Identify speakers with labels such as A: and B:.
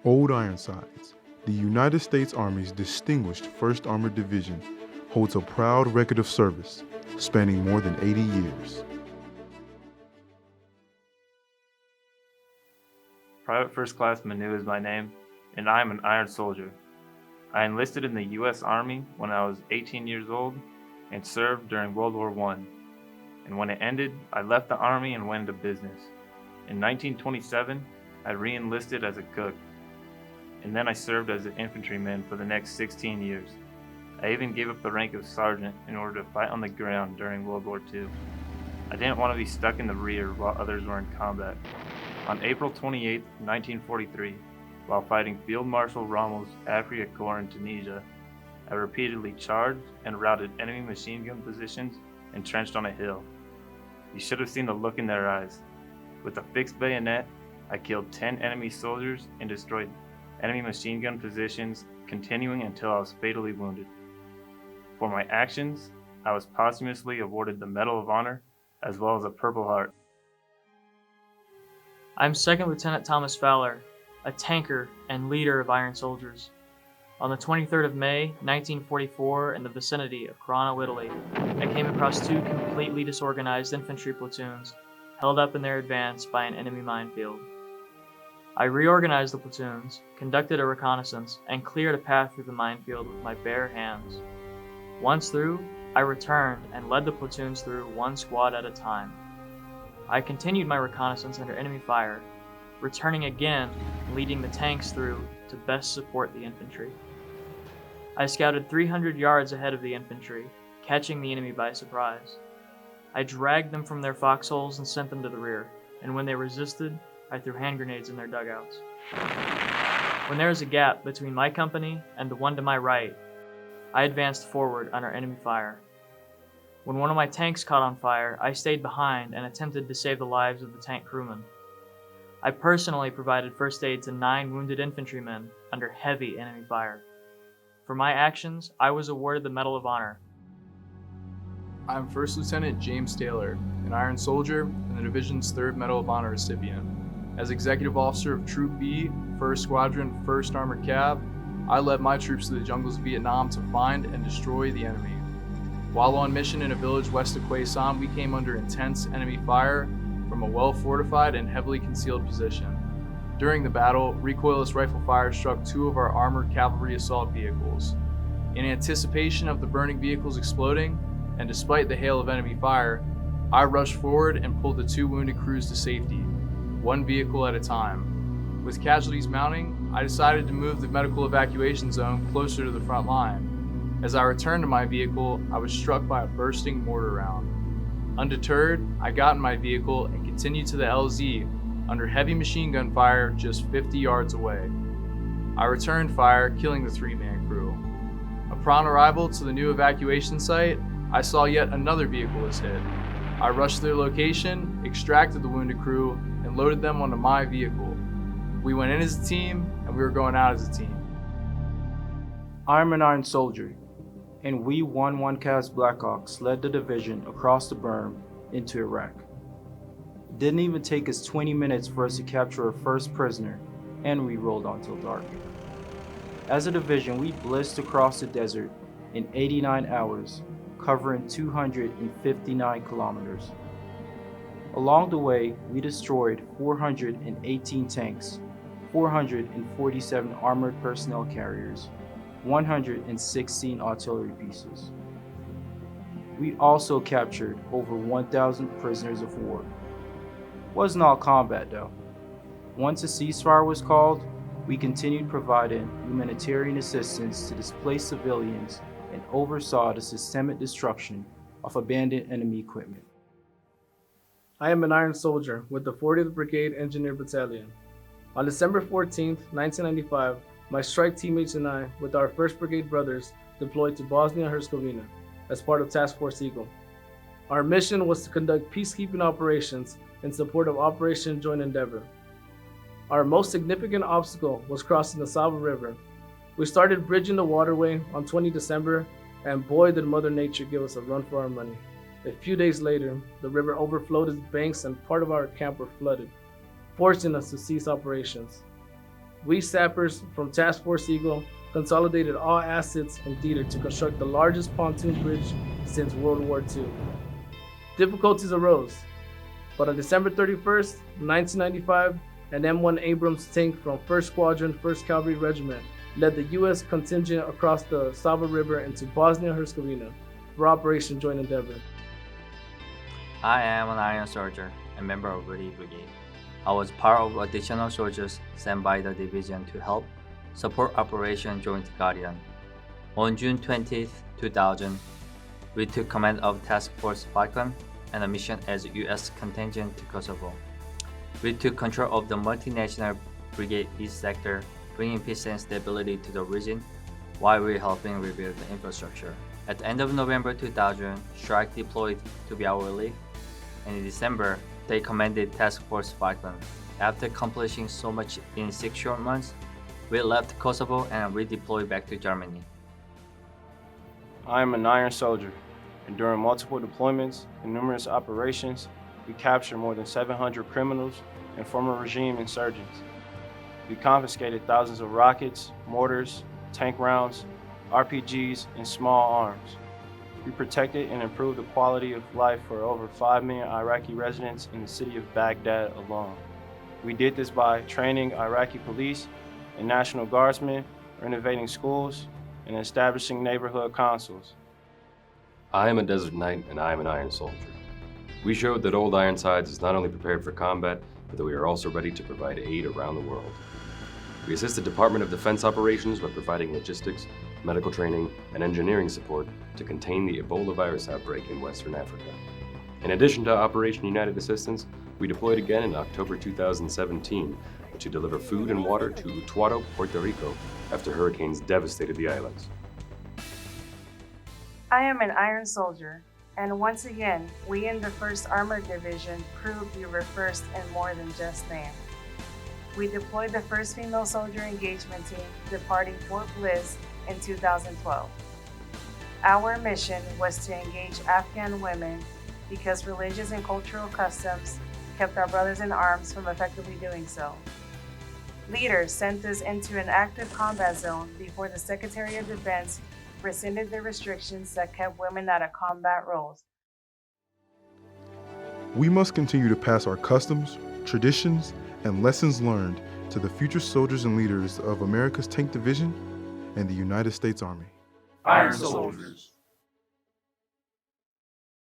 A: Old Ironsides, the United States Army's distinguished 1st Armored Division, holds a proud record of service spanning more than 80 years.
B: Private First Class Manu is my name, and I am an Iron Soldier. I enlisted in the U.S. Army when I was 18 years old and served during World War I. And when it ended, I left the Army and went into business. In 1927, I re-enlisted as a cook, and then I served as an infantryman for the next 16 years. I even gave up the rank of sergeant in order to fight on the ground during World War II. I didn't want to be stuck in the rear while others were in combat. On April 28, 1943, while fighting Field Marshal Rommel's Afrika Korps in Tunisia, I repeatedly charged and routed enemy machine gun positions entrenched on a hill. You should have seen the look in their eyes. With a fixed bayonet, I killed 10 enemy soldiers and destroyed enemy machine gun positions, continuing until I was fatally wounded. For my actions, I was posthumously awarded the Medal of Honor as well as a Purple Heart.
C: I'm Second Lieutenant Thomas Fowler, a tanker and leader of Iron Soldiers. On the 23rd of May, 1944, in the vicinity of Carano, Italy, I came across two completely disorganized infantry platoons held up in their advance by an enemy minefield. I reorganized the platoons, conducted a reconnaissance, and cleared a path through the minefield with my bare hands. Once through, I returned and led the platoons through one squad at a time. I continued my reconnaissance under enemy fire, returning again, leading the tanks through to best support the infantry. I scouted 300 yards ahead of the infantry, catching the enemy by surprise. I dragged them from their foxholes and sent them to the rear, and when they resisted, I threw hand grenades in their dugouts. When there was a gap between my company and the one to my right, I advanced forward under enemy fire. When one of my tanks caught on fire, I stayed behind and attempted to save the lives of the tank crewmen. I personally provided first aid to 9 wounded infantrymen under heavy enemy fire. For my actions, I was awarded the Medal of Honor.
D: I'm First Lieutenant James Taylor, an Iron Soldier and the Division's 3rd Medal of Honor recipient. As Executive Officer of Troop B, 1st Squadron, 1st Armored Cav, I led my troops to the jungles of Vietnam to find and destroy the enemy. While on mission in a village west of Quay Sam, we came under intense enemy fire from a well-fortified and heavily concealed position. During the battle, recoilless rifle fire struck 2 of our armored cavalry assault vehicles. In anticipation of the burning vehicles exploding, and despite the hail of enemy fire, I rushed forward and pulled the 2 wounded crews to safety, one vehicle at a time. With casualties mounting, I decided to move the medical evacuation zone closer to the front line. As I returned to my vehicle, I was struck by a bursting mortar round. Undeterred, I got in my vehicle and continued to the LZ under heavy machine gun fire just 50 yards away. I returned fire, killing the 3-man crew. Upon arrival to the new evacuation site, I saw yet another vehicle was hit. I rushed to their location, extracted the wounded crew, and loaded them onto my vehicle. We went in as a team, and we were going out as a team.
E: I'm an Iron Soldier, and we 1-1 Cavs Blackhawks led the division across the berm into Iraq. It didn't even take us 20 minutes for us to capture our first prisoner, and we rolled on till dark. As a division, we blitzed across the desert in 89 hours, covering 259 kilometers. Along the way, we destroyed 418 tanks, 447 armored personnel carriers, 116 artillery pieces. We also captured over 1,000 prisoners of war. Wasn't all combat though. Once a ceasefire was called, we continued providing humanitarian assistance to displaced civilians and oversaw the systemic destruction of abandoned enemy equipment.
F: I am an Iron Soldier with the 40th Brigade Engineer Battalion. On December 14, 1995, my strike teammates and I, with our 1st Brigade brothers, deployed to Bosnia-Herzegovina as part of Task Force Eagle. Our mission was to conduct peacekeeping operations in support of Operation Joint Endeavor. Our most significant obstacle was crossing the Sava River. We started bridging the waterway on 20 December, and boy did Mother Nature give us a run for our money. A few days later, the river overflowed its banks and part of our camp were flooded, forcing us to cease operations. we sappers from Task Force Eagle consolidated all assets in theater to construct the largest pontoon bridge since World War II. Difficulties arose, but on December 31st, 1995, an M1 Abrams tank from 1st Squadron, 1st Cavalry Regiment led the U.S. contingent across the Sava River into Bosnia-Herzegovina for Operation Joint Endeavor.
G: I am an Iron Soldier, a member of Woody Brigade. I was part of additional soldiers sent by the division to help support Operation Joint Guardian. On June 20, 2000, we took command of Task Force Falcon and a mission as U.S. contingent to Kosovo. We took control of the multinational Brigade East Sector, bringing peace and stability to the region while we were helping rebuild the infrastructure. At the end of November 2000, Strike deployed to be our relief, and in December, they commanded Task Force Falcon. After accomplishing so much in 6 short months, we left Kosovo and redeployed back to Germany.
H: I am an Iron Soldier, and during multiple deployments and numerous operations, we captured more than 700 criminals and former regime insurgents. We confiscated thousands of rockets, mortars, tank rounds, RPGs, and small arms. We protected and improved the quality of life for over 5 million Iraqi residents in the city of Baghdad alone. We did this by training Iraqi police and National Guardsmen, renovating schools, and establishing neighborhood councils.
I: I am a Desert Knight, and I am an Iron Soldier. We showed that Old Ironsides is not only prepared for combat, but that we are also ready to provide aid around the world. We assisted Department of Defense operations by providing logistics, medical training, and engineering support to contain the Ebola virus outbreak in Western Africa. In addition to Operation United Assistance, we deployed again in October 2017 to deliver food and water to Utuado, Puerto Rico, after hurricanes devastated the islands.
J: I am an Iron Soldier, and once again, we in the 1st Armored Division proved we were first in more than just name. We deployed the first female soldier engagement team departing Fort Bliss in 2012. Our mission was to engage Afghan women because religious and cultural customs kept our brothers in arms from effectively doing so. Leaders sent us into an active combat zone before the Secretary of Defense rescinded the restrictions that kept women out of combat roles.
A: We must continue to pass our customs, traditions, and lessons learned to the future soldiers and leaders of America's Tank Division and the United States Army.
B: Iron Soldiers.